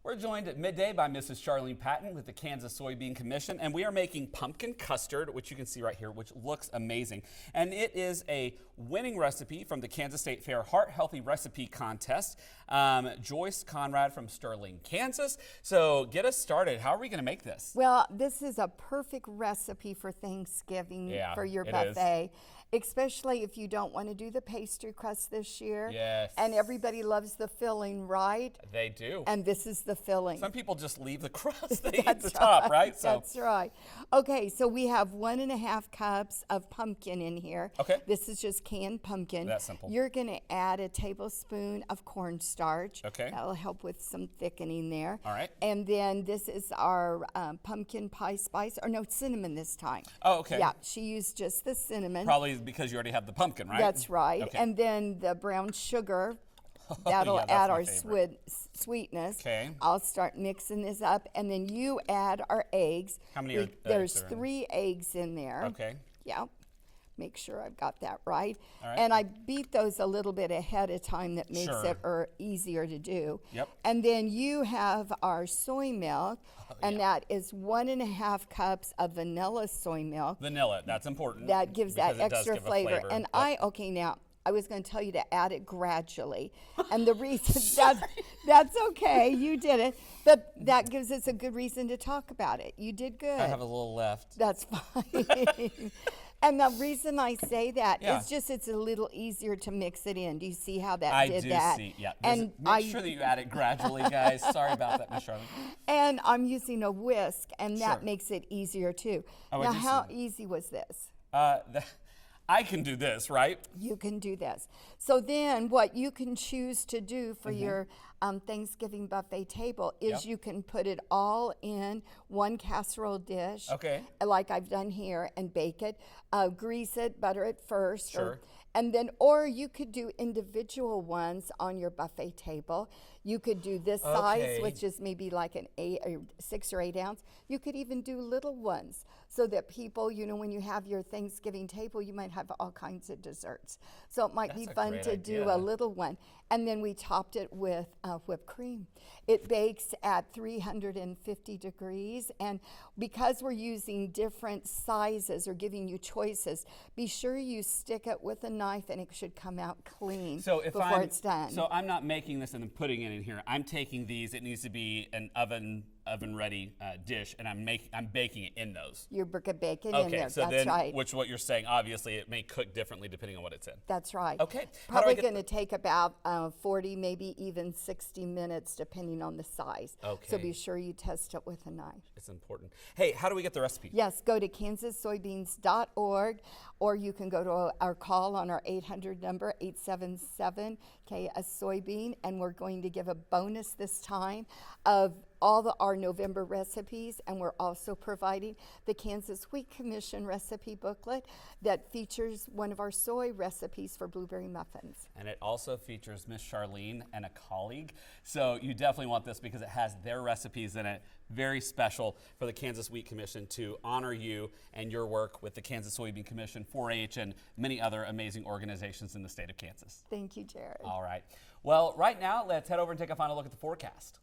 We're joined at midday by Mrs. Charlene Patton with the Kansas Soybean Commission, and we are making pumpkin custard, which you can see right here, which looks amazing. And it is a winning recipe from the Kansas State Fair Heart Healthy Recipe Contest. Joyce Conrad from Sterling, Kansas. So get us started. How are we going to make this? Well, this is a perfect recipe for Thanksgiving for your buffet. Especially if you don't want to do the pastry crust this year. Yes. And everybody loves the filling, right? They do. And this is the filling. Some people just leave the crust. They eat the top, right? So. That's right. Okay, so we have 1.5 cups of pumpkin in here. Okay. This is just canned pumpkin. That's simple. You're going to add a tablespoon of cornstarch. Okay. That'll help with some thickening there. All right. And then this is our pumpkin pie spice, or no, cinnamon this time. Oh, okay. Yeah, she used just the cinnamon. Probably because you already have the pumpkin, right? That's right. Okay. And then the brown sugar, that'll add our sweetness. Okay. I'll start mixing this up, and then you add our eggs. How many There's eggs are 3 eggs in there. Okay. Yeah. Make sure I've got that right. All right. And I beat those a little bit ahead of time. That makes Sure. it easier to do. Yep. And then you have our soy milk, and that is 1.5 cups of vanilla soy milk. Vanilla, that's important. That gives that because it does extra give a flavor. And Yep. now I was going to tell you to add it gradually. And the reason that's okay, you did it. But that gives us a good reason to talk about it. You did good. I have a little left. That's fine. And the reason I say that Yeah. is just it's a little easier to mix it in. Do you see how that I did do that? see, yeah. And Make sure that you add it gradually, guys. Sorry about that, Miss Charlene. And I'm using a whisk, and that Sure. makes it easier too. Oh, I now, do see how that. easy was this? I can do this, right? You can do this. So then what you can choose to do for your Thanksgiving buffet table is Yep. you can put it all in one casserole dish, Okay. like I've done here, and bake it. Grease it, butter it first. Sure. Or you could do individual ones on your buffet table. You could do this size, Okay. which is maybe like an 6 or 8 ounce. You could even do little ones so that people, when you have your Thanksgiving table, you might have all kinds of desserts. So it might be That's a fun great to do idea. a little one. And then we topped it with whipped cream. It bakes at 350 degrees. And because we're using different sizes or giving you choices, be sure you stick it with a knife and it should come out clean before it's done. So I'm not making this and then putting it in here. I'm taking these. It needs to be an oven ready dish, and I'm baking it in those. You're baking in Okay, there. so That's then, right. which what you're saying, obviously, it may cook differently depending on what it's in. That's right. Okay. How do I Probably get going to take about 40, maybe even 60 minutes, depending on the size. Okay. So be sure you test it with a knife. It's important. Hey, how do we get the recipe? Yes, go to kansassoybeans.org, or you can go to our call on our 800 number, 877-KS Soybean, and we're going to give a bonus this time of all our November recipes, and we're also providing the Kansas Wheat Commission recipe booklet that features one of our soy recipes for blueberry muffins. And it also features Miss Charlene and a colleague. So you definitely want this because it has their recipes in it. Very special for the Kansas Wheat Commission to honor you and your work with the Kansas Soybean Commission, 4-H, and many other amazing organizations in the state of Kansas. Thank you, Jared. All right. Well, right now, let's head over and take a final look at the forecast.